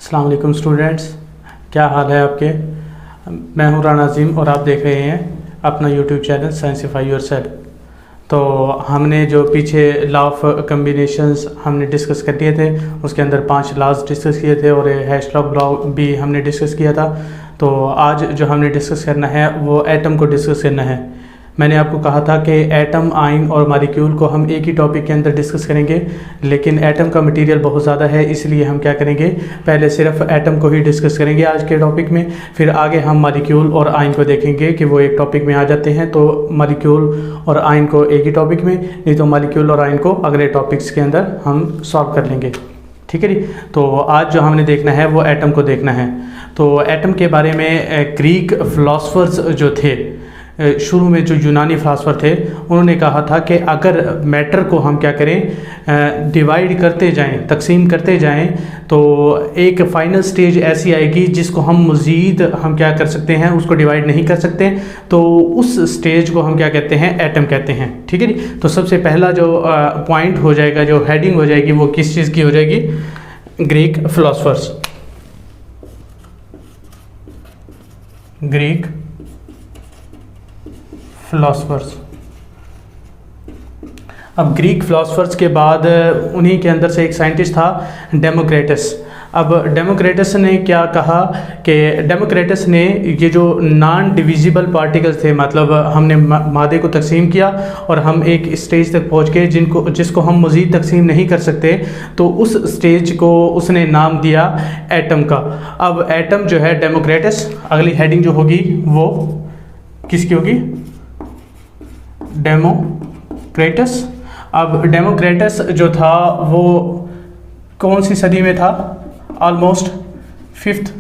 अस्सलाम वालेकुम स्टूडेंट्स, क्या हाल है आपके। मैं हूं राना अजीम और आप देख रहे हैं अपना यूट्यूब चैनल साइंसिफाई योरसेल्फ। तो हमने जो पीछे लॉ ऑफ कम्बिनेशंस हमने डिस्कस कर लिए थे, उसके अंदर 5 लॉज डिस्कस किए थे और हैशलॉग लॉ भी हमने डिस्कस किया था। तो आज जो हमने डिस्कस करना है वो एटम को डिस्कस करना है। मैंने आपको कहा था कि एटम, आयन और मॉलिक्यूल को हम एक ही टॉपिक के अंदर डिस्कस करेंगे, लेकिन एटम का मटेरियल बहुत ज़्यादा है, इसलिए हम क्या करेंगे, पहले सिर्फ एटम को ही डिस्कस करेंगे आज के टॉपिक में। फिर आगे हम मॉलिक्यूल और आयन को देखेंगे कि वो एक टॉपिक में आ जाते हैं, तो मॉलिक्यूल और आयन को एक ही टॉपिक में, नहीं तो मॉलिक्यूल और आयन को अगले टॉपिक्स के अंदर हम सॉल्व कर लेंगे। ठीक है जी। तो आज जो हमने देखना है वो एटम को देखना है। तो एटम के बारे में ग्रीक फिलोसफर्स जो थे, शुरू में जो यूनानी फिलासफर थे, उन्होंने कहा था कि अगर मैटर को हम क्या करें, डिवाइड करते जाएं, तकसीम करते जाएं, तो एक फ़ाइनल स्टेज ऐसी आएगी जिसको हम मज़ीद हम क्या कर सकते हैं, उसको डिवाइड नहीं कर सकते। तो उस स्टेज को हम क्या कहते हैं, एटम कहते हैं। ठीक है जी। तो सबसे पहला जो पॉइंट हो जाएगा, जो हेडिंग हो जाएगी, वो किस चीज़ की हो जाएगी, ग्रीक फिलोसफर्स। Greek philosophers. अब ग्रीक फिलोसफर्स के बाद उन्हीं के अंदर से एक साइंटिस्ट था, डेमोक्रेटस। अब डेमोक्रेटस ने क्या कहा कि डेमोक्रेटस ने ये जो नॉन डिविजिबल पार्टिकल्स थे, मतलब हमने मादे को तकसीम किया और हम एक स्टेज तक पहुंच गए जिसको हम मज़ीद तकसीम नहीं कर सकते, तो उस स्टेज को उसने नाम दिया एटम का। अब एटम जो है डेमोक्रेटस, अगली हेडिंग जो होगी वो किसकी होगी, डेमोक्रेटस। अब डेमोक्रेटस जो था वो कौन सी सदी में था, ऑलमोस्ट 5th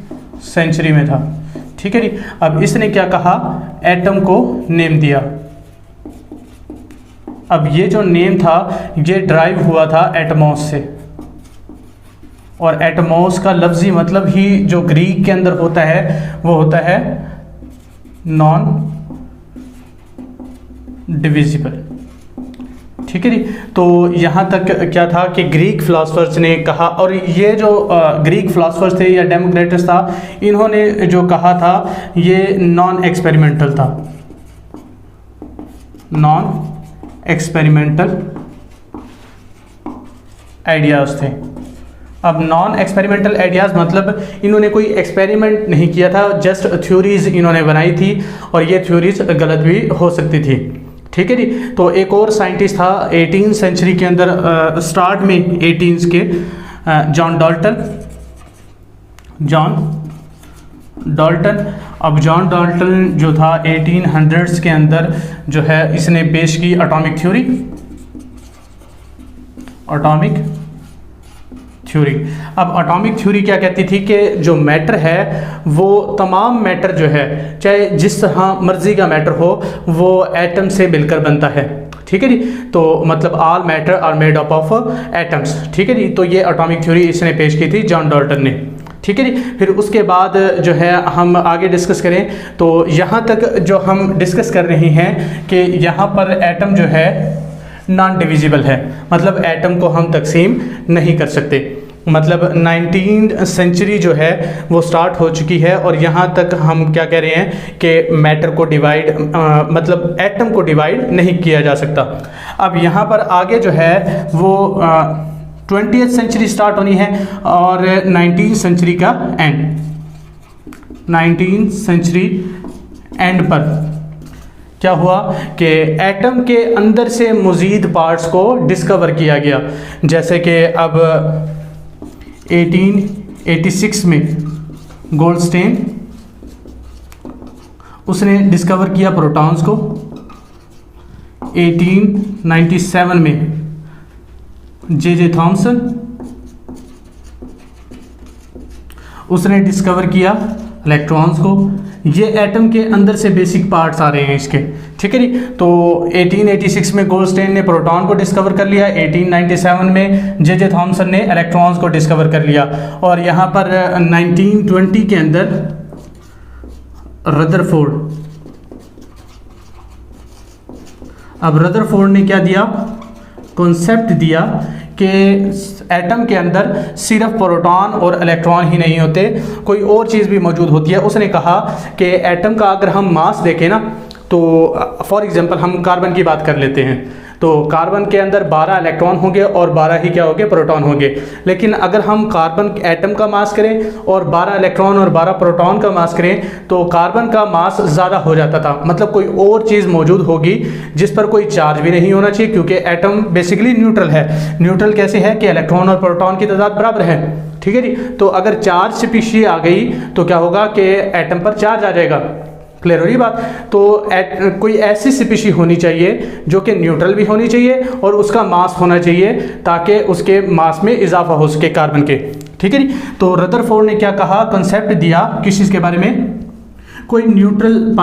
सेंचुरी में था। ठीक है जी। अब इसने क्या कहा, एटम को नेम दिया। अब ये जो नेम था ये ड्राइव हुआ था एटमॉस से, और एटमॉस का लफ्जी मतलब ही जो ग्रीक के अंदर होता है वो होता है नॉन डिविजिबल। ठीक है जी। तो यहाँ तक क्या था कि ग्रीक फिलोसफर्स ने कहा, और ये जो ग्रीक फिलोसफर्स थे या डेमोक्रेटस था, इन्होंने जो कहा था ये नॉन एक्सपेरिमेंटल था, नॉन एक्सपेरिमेंटल आइडियाज़ थे। अब नॉन एक्सपेरिमेंटल आइडियाज़ मतलब इन्होंने कोई एक्सपेरिमेंट नहीं किया था, जस्ट थ्योरीज इन्होंने बनाई थी, और ये थ्योरीज गलत भी हो सकती थी। ठीक है जी। तो एक और साइंटिस्ट था 18th सेंचुरी के अंदर, स्टार्ट में 18th के, जॉन डाल्टन। अब जॉन डाल्टन जो था 1800s के अंदर जो है, इसने पेश की एटॉमिक थ्योरी। अब एटॉमिक थ्योरी क्या कहती थी कि जो मैटर है वो तमाम मैटर जो है, चाहे जिस तरह मर्जी का मैटर हो, वो एटम से मिलकर बनता है। ठीक है जी। तो मतलब all matter are made up of atoms. ठीक है जी। तो ये एटॉमिक थ्योरी इसने पेश की थी, जॉन डाल्टन ने। ठीक है जी। फिर उसके बाद जो है हम आगे डिस्कस करें, तो यहाँ तक जो हम डिस्कस कर रहे हैं कि यहाँ पर एटम जो है नॉन डिविजिबल है, मतलब एटम को हम तकसीम नहीं कर सकते। मतलब 19th सेंचुरी जो है वो स्टार्ट हो चुकी है, और यहाँ तक हम क्या कह रहे हैं कि मैटर को डिवाइड, मतलब एटम को डिवाइड नहीं किया जा सकता। अब यहाँ पर आगे जो है वो 20th सेंचुरी स्टार्ट होनी है, और 19th सेंचुरी का एंड, 19th सेंचुरी एंड पर क्या हुआ कि एटम के अंदर से मज़ीद पार्ट्स को डिस्कवर किया गया। जैसे कि अब 1886 में गोल्डस्टेन उसने डिस्कवर किया प्रोटॉन्स को। 1897 में जे थॉमसन उसने डिस्कवर किया इलेक्ट्रॉन्स को। ये एटम के अंदर से बेसिक पार्ट्स आ रहे हैं इसके। ठीक है जी। तो 1886 में गोल्डस्टेन ने प्रोटॉन को डिस्कवर कर लिया, 1897 में जे थॉमसन ने इलेक्ट्रॉन्स को डिस्कवर कर लिया, और यहाँ पर 1920 के अंदर रदरफोर्ड। अब रदरफोर्ड ने क्या दिया, कॉन्सेप्ट दिया कि एटम के अंदर सिर्फ प्रोटॉन और इलेक्ट्रॉन ही नहीं होते, कोई और चीज़ भी मौजूद होती है। उसने कहा कि एटम का अगर हम मास देखें ना, तो फॉर एग्जांपल हम कार्बन की बात कर लेते हैं, तो कार्बन के अंदर 12 इलेक्ट्रॉन होंगे और 12 ही क्या होंगे, प्रोटॉन होंगे। लेकिन अगर हम कार्बन एटम का मास करें और 12 इलेक्ट्रॉन और 12 प्रोटॉन का मास करें, तो कार्बन का मास ज़्यादा हो जाता था। मतलब कोई और चीज़ मौजूद होगी जिस पर कोई चार्ज भी नहीं होना चाहिए, क्योंकि एटम बेसिकली न्यूट्रल है। न्यूट्रल कैसे है कि इलेक्ट्रॉन और प्रोटॉन की तादाद बराबर है, ठीक है जी। तो अगर चार्ज स्पीशीज आ गई तो क्या होगा कि एटम पर चार्ज आ जाएगा। क्लियर हो रही बात। तो कोई ऐसी स्पीशीज होनी चाहिए जो कि न्यूट्रल भी होनी चाहिए और उसका मास होना चाहिए, ताकि उसके मास में इजाफा हो सके कार्बन के, ठीक है जी। तो रदरफोर्ड ने क्या कहा, कंसेप्ट दिया किस चीज़ के बारे में, कोई न्यूट्रल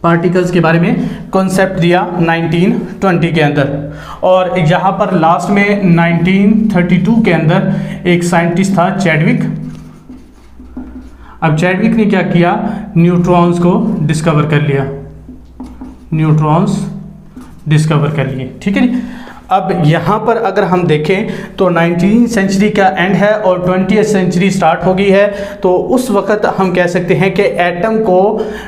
पार्टिकल्स के बारे में कॉन्सेप्ट दिया 1920 के अंदर। और यहाँ पर लास्ट में 1932 के अंदर एक साइंटिस्ट था चैडविक। अब चैडविक ने क्या किया, न्यूट्रॉन्स को डिस्कवर कर लिया, न्यूट्रॉन्स डिस्कवर कर लिए, ठीक है जी। अब यहाँ पर अगर हम देखें तो 19वीं सेंचुरी का एंड है और 20वीं सेंचुरी स्टार्ट हो गई है। तो उस वक्त हम कह सकते हैं कि एटम को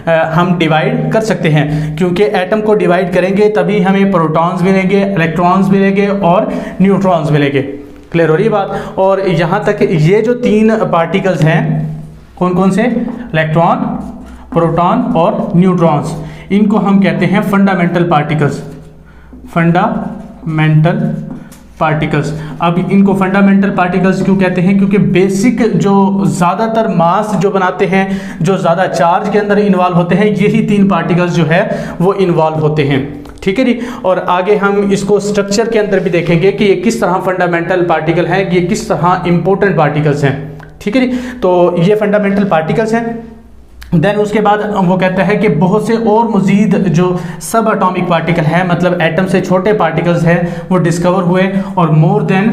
हम डिवाइड कर सकते हैं, क्योंकि एटम को डिवाइड करेंगे तभी हमें प्रोटॉन्स मिलेंगे, इलेक्ट्रॉन्स मिलेंगे और न्यूट्रॉन्स मिलेंगे। क्लियर हो रही बात। और यहाँ तक ये जो 3 पार्टिकल्स हैं, कौन कौन से, इलेक्ट्रॉन, प्रोटॉन और न्यूट्रॉन्स, इनको हम कहते हैं फंडामेंटल पार्टिकल्स। Fundamental particles. अब इनको फंडामेंटल पार्टिकल्स क्यों कहते हैं, क्योंकि बेसिक जो ज़्यादातर मास जो बनाते हैं, जो ज़्यादा चार्ज के अंदर इन्वॉल्व होते हैं, यही 3 पार्टिकल्स जो है वो इन्वॉल्व होते हैं, ठीक है जी। और आगे हम इसको स्ट्रक्चर के अंदर भी देखेंगे कि ये किस तरह फंडामेंटल पार्टिकल हैं, ये किस तरह इंपॉर्टेंट पार्टिकल्स हैं, ठीक है जी। तो ये फंडामेंटल पार्टिकल्स हैं। देन उसके बाद वो कहता है कि बहुत से और मज़ीद जो सब एटॉमिक पार्टिकल हैं, मतलब एटम से छोटे पार्टिकल्स हैं, वो डिस्कवर हुए और मोर देन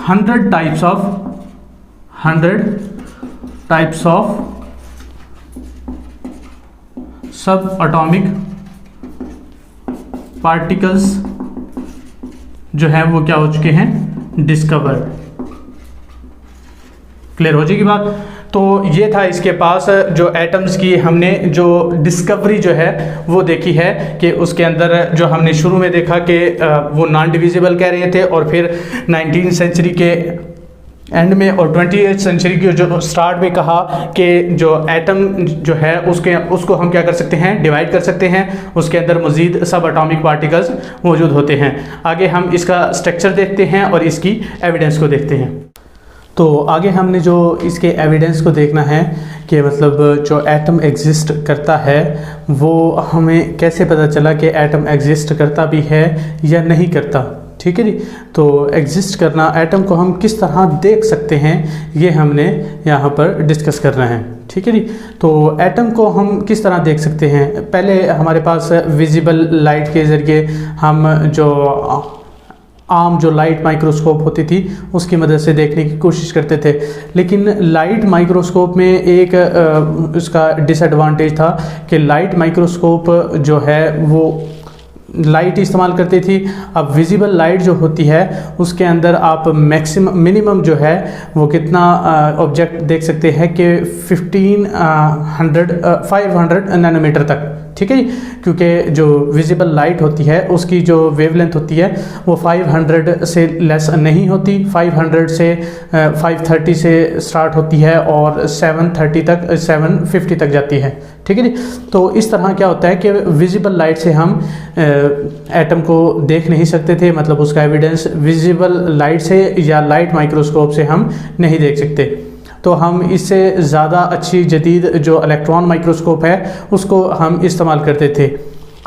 100 टाइप्स ऑफ सब एटॉमिक पार्टिकल्स जो है वो क्या हो चुके हैं, डिस्कवर। क्लियर हो जाएगी बात। तो ये था इसके पास जो एटम्स की हमने जो डिस्कवरी जो है वो देखी है, कि उसके अंदर जो हमने शुरू में देखा कि वो नॉन डिविजिबल कह रहे थे, और फिर 19वीं सेंचुरी के एंड में और 20वीं सेंचुरी की जो स्टार्ट में कहा कि जो एटम जो है उसको हम क्या कर सकते हैं, डिवाइड कर सकते हैं, उसके अंदर मज़ीद सब एटॉमिक पार्टिकल्स मौजूद होते हैं। आगे हम इसका स्ट्रक्चर देखते हैं और इसकी एविडेंस को देखते हैं। तो आगे हमने जो इसके एविडेंस को देखना है कि मतलब जो एटम एग्जिस्ट करता है वो हमें कैसे पता चला कि एटम एग्जिस्ट करता भी है या नहीं करता, ठीक है जी। तो एग्जिस्ट करना, एटम को हम किस तरह देख सकते हैं, ये हमने यहाँ पर डिस्कस करना है, ठीक है जी। तो एटम को हम किस तरह देख सकते हैं, पहले हमारे पास विजिबल लाइट के ज़रिए हम जो आम जो लाइट माइक्रोस्कोप होती थी उसकी मदद से देखने की कोशिश करते थे। लेकिन लाइट माइक्रोस्कोप में एक उसका डिसएडवांटेज था कि लाइट माइक्रोस्कोप जो है वो लाइट इस्तेमाल करती थी। अब विजिबल लाइट जो होती है उसके अंदर आप मिनिमम जो है वो कितना ऑब्जेक्ट देख सकते हैं कि 500 नैनोमीटर तक, ठीक है जी। क्योंकि जो विजिबल लाइट होती है उसकी जो वेवलेंथ होती है वो 500 से लेस नहीं होती, 500 से 530 से स्टार्ट होती है और 730 तक 750 तक जाती है, ठीक है जी। तो इस तरह क्या होता है कि विजिबल लाइट से हम एटम को देख नहीं सकते थे, मतलब उसका एविडेंस विजिबल लाइट से या लाइट माइक्रोस्कोप से हम नहीं देख सकते। तो हम इससे ज़्यादा अच्छी जदीद जो इलेक्ट्रॉन माइक्रोस्कोप है उसको हम इस्तेमाल करते थे।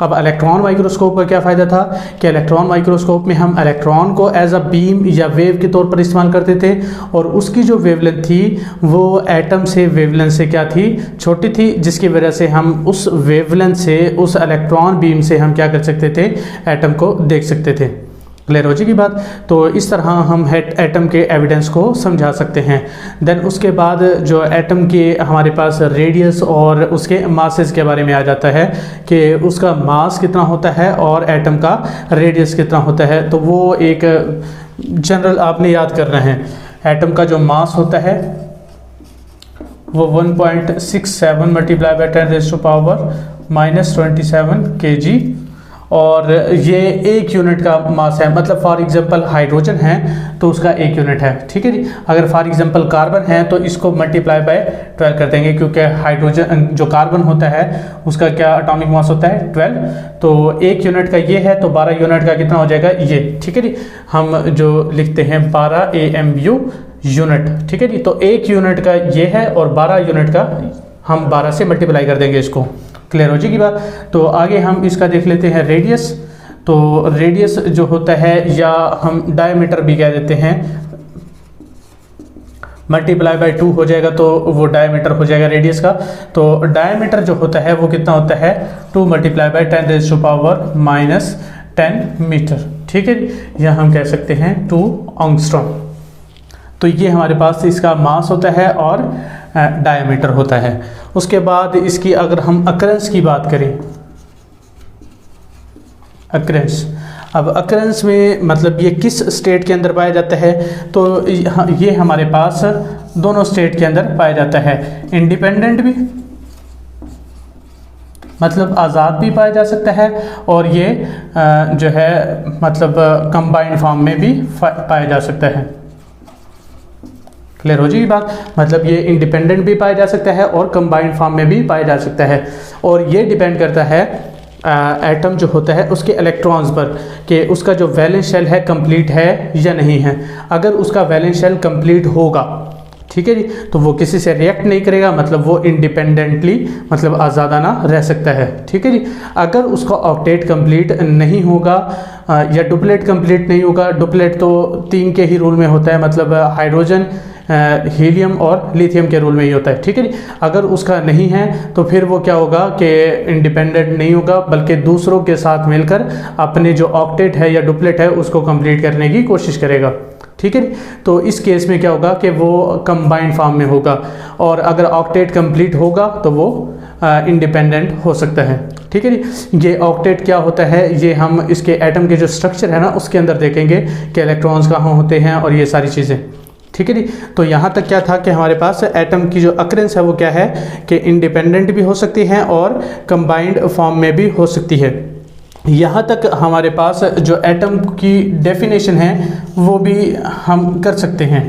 अब इलेक्ट्रॉन माइक्रोस्कोप का क्या फ़ायदा था कि इलेक्ट्रॉन माइक्रोस्कोप में हम इलेक्ट्रॉन को एज अ बीम या वेव के तौर पर इस्तेमाल करते थे, और उसकी जो वेवलेंथ थी वो एटम से वेवलेंथ से क्या थी, छोटी थी, जिसकी वजह से हम उस वेवलेंथ से, उस इलेक्ट्रॉन बीम से हम क्या कर सकते थे, एटम को देख सकते थे। क्लियर हो जाएगी बात। तो इस तरह हम एटम के एविडेंस को समझा सकते हैं। देन उसके बाद जो एटम के हमारे पास रेडियस और उसके मासेस के बारे में आ जाता है कि उसका मास कितना होता है और एटम का रेडियस कितना होता है। तो वो एक जनरल आपने याद करना है। एटम का जो मास होता है वो 1.67 मल्टीप्लाई बाय 10⁻⁻27 kg, और ये एक यूनिट का मास है। मतलब फॉर एग्जांपल हाइड्रोजन है तो उसका एक यूनिट है, ठीक है जी। अगर फॉर एग्जांपल कार्बन है तो इसको मल्टीप्लाई बाय 12 कर देंगे, क्योंकि हाइड्रोजन जो कार्बन होता है उसका क्या एटॉमिक मास होता है 12। तो एक यूनिट का ये है तो 12 यूनिट का कितना हो जाएगा ये, ठीक है जी। हम जो लिखते हैं 12 AMU यूनिट, ठीक है जी। तो एक यूनिट का ये है और 12 यूनिट का हम 12 से मल्टीप्लाई कर देंगे इसको। क्लियर हो जाएगी बात। तो आगे हम इसका देख लेते हैं रेडियस। तो रेडियस जो होता है, या हम डायमीटर भी कह देते हैं, मल्टीप्लाई बाय 2 हो जाएगा तो वो डायमीटर हो जाएगा रेडियस का। तो डायमीटर जो होता है वो कितना होता है 2 मल्टीप्लाई बाय 10⁻⁻10 मीटर, ठीक है। या हम कह सकते हैं 2 एंगस्ट्रॉम। तो ये हमारे पास इसका मास होता है और डायमीटर होता है। उसके बाद इसकी अगर हम अकरेंस की बात करें, अकरेंस, अब अकरेंस में मतलब ये किस स्टेट के अंदर पाया जाता है, तो ये हमारे पास दोनों स्टेट के अंदर पाया जाता है। इंडिपेंडेंट भी मतलब आज़ाद भी पाया जा सकता है, और ये जो है मतलब कंबाइंड फॉर्म में भी पाया जा सकता है। क्लियर हो जाएगी बात। मतलब ये इंडिपेंडेंट भी पाया जा सकता है और कंबाइंड फॉर्म में भी पाया जा सकता है। और ये डिपेंड करता है एटम जो होता है उसके इलेक्ट्रॉन्स पर, कि उसका जो वैलेंस शेल है कंप्लीट है या नहीं है। अगर उसका वैलेंस शेल कंप्लीट होगा, ठीक है जी, तो वो किसी से रिएक्ट नहीं करेगा, मतलब वो इंडिपेंडेंटली मतलब आज़ादाना रह सकता है, ठीक है जी। अगर उसका ऑक्टेट कंप्लीट नहीं होगा या डुप्लेट कंप्लीट नहीं होगा, डुप्लेट तो 3 के ही रूल में होता है, मतलब हाइड्रोजन, हीलियम और लिथियम के रूल में ही होता है, ठीक है जी। अगर उसका नहीं है तो फिर वो क्या होगा कि इंडिपेंडेंट नहीं होगा, बल्कि दूसरों के साथ मिलकर अपने जो ऑक्टेट है या डुप्लेट है उसको कंप्लीट करने की कोशिश करेगा, ठीक है। तो इस केस में क्या होगा कि वो कंबाइंड फॉर्म में होगा, और अगर ऑक्टेट कंप्लीट होगा तो वो इंडिपेंडेंट हो सकता है, ठीक है जी। ये ऑक्टेट क्या होता है ये हम इसके एटम के जो स्ट्रक्चर है ना उसके अंदर देखेंगे कि इलेक्ट्रॉन्स कहाँ होते हैं और ये सारी चीज़ें, ठीक है जी। तो यहाँ तक क्या था कि हमारे पास एटम की जो अकरेंस है वो क्या है कि इंडिपेंडेंट भी हो सकती है और कंबाइंड फॉर्म में भी हो सकती है। यहाँ तक हमारे पास जो एटम की डेफिनेशन है वो भी हम कर सकते हैं।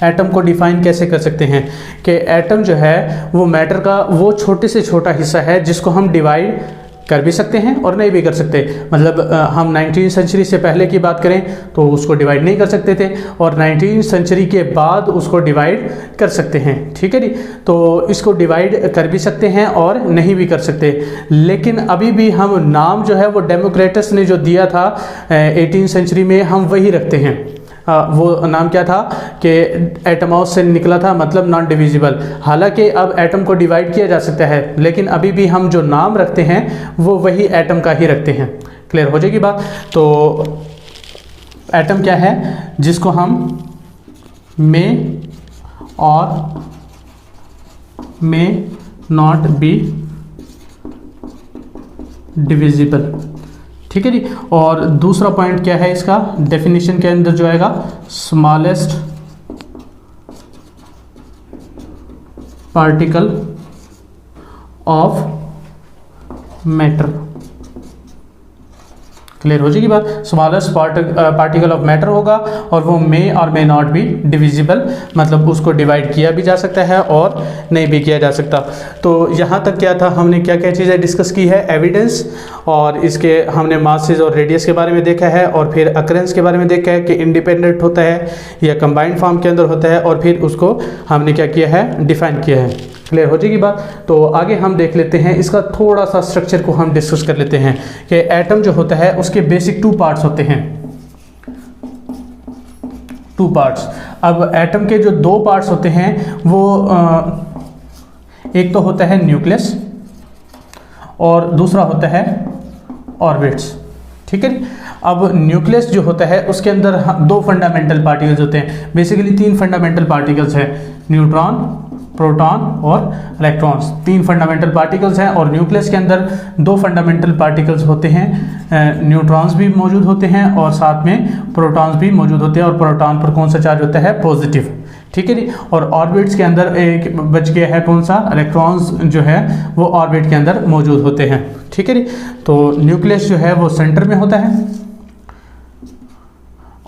एटम को डिफाइन कैसे कर सकते हैं कि एटम जो है वो मैटर का वो छोटे से छोटा हिस्सा है जिसको हम डिवाइड कर भी सकते हैं और नहीं भी कर सकते। मतलब हम 19वीं सेंचुरी से पहले की बात करें तो उसको डिवाइड नहीं कर सकते थे, और 19वीं सेंचुरी के बाद उसको डिवाइड कर सकते हैं, ठीक है जी। तो इसको डिवाइड कर भी सकते हैं और नहीं भी कर सकते, लेकिन अभी भी हम नाम जो है वो डेमोक्रेटस ने जो दिया था 18वीं सेंचुरी में हम वही रखते हैं। वो नाम क्या था कि एटमॉस से निकला था, मतलब नॉन डिविजिबल। हालांकि अब एटम को डिवाइड किया जा सकता है, लेकिन अभी भी हम जो नाम रखते हैं वो वही एटम का ही रखते हैं। क्लियर हो जाएगी बात। तो एटम क्या है जिसको हम मे और मे नॉट बी डिविजिबल, ठीक है जी। और दूसरा पॉइंट क्या है इसका डेफिनेशन के अंदर जो आएगा, smallest particle of matter. Clear हो जाएगी बात। स्मॉलेस्ट पार्टिकल ऑफ मैटर होगा और वो मे और मे नॉट बी डिविजिबल, मतलब उसको डिवाइड किया भी जा सकता है और नहीं भी किया जा सकता। तो यहाँ तक क्या था, हमने क्या क्या चीज़ें डिस्कस की है, एविडेंस, और इसके हमने मासेस और रेडियस के बारे में देखा है, और फिर अकरेंस के बारे में देखा है कि इंडिपेंडेंट होता है या कंबाइंड फॉर्म के अंदर होता है, और फिर उसको हमने क्या किया है, डिफाइन किया है। क्लियर हो जाएगी बात। तो आगे हम देख लेते हैं इसका थोड़ा सा स्ट्रक्चर को हम डिस्कस कर लेते हैं कि एटम जो होता है उसके बेसिक 2 पार्ट्स होते हैं, 2 पार्ट्स। अब एटम के जो 2 पार्ट्स होते हैं वो एक तो होता है न्यूक्लियस और दूसरा होता है ऑर्बिट्स, ठीक है। अब न्यूक्लियस जो होता है उसके अंदर दो फंडामेंटल पार्टिकल्स होते हैं, बेसिकली तीन फंडामेंटल पार्टिकल्स हैं, न्यूट्रॉन, प्रोटॉन और इलेक्ट्रॉन्स, तीन फंडामेंटल पार्टिकल्स हैं। और न्यूक्लियस के अंदर दो फंडामेंटल पार्टिकल्स होते हैं, न्यूट्रॉन्स भी मौजूद होते हैं और साथ में प्रोटॉन्स भी मौजूद होते हैं। और प्रोटॉन पर कौन सा चार्ज होता है? पॉजिटिव, ठीक है जी। और ऑर्बिट्स के अंदर एक बच गया है कौन सा? इलेक्ट्रॉन्स जो है वो ऑर्बिट के अंदर मौजूद होते हैं, ठीक है जी। तो न्यूक्लियस जो है वो सेंटर में होता है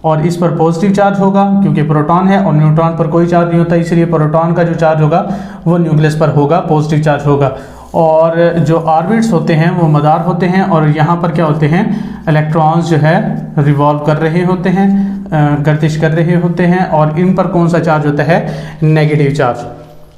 और इस पर पॉजिटिव चार्ज होगा क्योंकि प्रोटॉन है, और न्यूट्रॉन पर कोई चार्ज नहीं होता, इसलिए प्रोटॉन का जो चार्ज होगा वो न्यूक्लियस पर होगा, पॉजिटिव चार्ज होगा। और जो ऑर्बिट्स होते हैं वो मदार होते हैं, और यहाँ पर क्या होते हैं? इलेक्ट्रॉन्स जो है रिवॉल्व कर रहे होते हैं, गर्दिश कर रहे होते हैं, और इन पर कौन सा चार्ज होता है? Negative charge.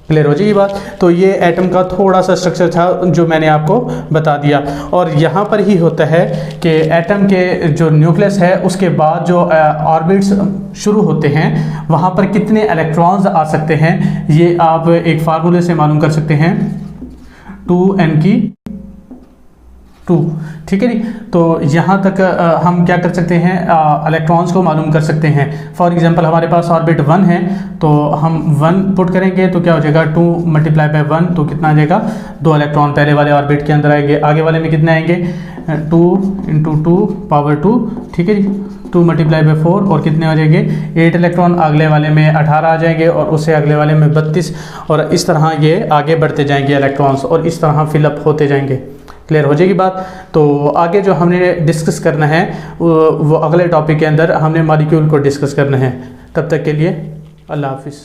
क्लियर हो जाएगी बात। तो ये एटम का थोड़ा सा स्ट्रक्चर था जो मैंने आपको बता दिया। और यहाँ पर ही होता है कि एटम के जो न्यूक्लियस है उसके बाद जो ऑर्बिट्स शुरू होते हैं वहाँ पर कितने इलेक्ट्रॉन्स आ सकते हैं, ये आप एक फार्मूले से मालूम कर सकते हैं, 2n की 2, ठीक है जी। तो यहाँ तक हम क्या कर सकते हैं? इलेक्ट्रॉन्स को मालूम कर सकते हैं। फॉर एग्जांपल हमारे पास ऑर्बिट 1 है, तो हम 1 पुट करेंगे तो क्या हो जाएगा? 2 मल्टीप्लाई बाय 1, तो कितना आ जाएगा? 2 इलेक्ट्रॉन पहले वाले ऑर्बिट के अंदर आएंगे। आगे वाले में कितने आएंगे? 2 × 2 पावर 2, ठीक है जी। 2 मल्टीप्लाई बाय 4 और कितने आ जाएंगे? 8 इलेक्ट्रॉन। अगले वाले में 18 आ जाएंगे और उससे अगले वाले में 32, और इस तरह ये आगे बढ़ते जाएंगे इलेक्ट्रॉन्स, और इस तरह फिलअप होते जाएंगे। क्लियर हो जाएगी बात। तो आगे जो हमने डिस्कस करना है वो अगले टॉपिक के अंदर हमने मॉलिक्यूल को डिस्कस करना है। तब तक के लिए अल्लाह हाफिज़।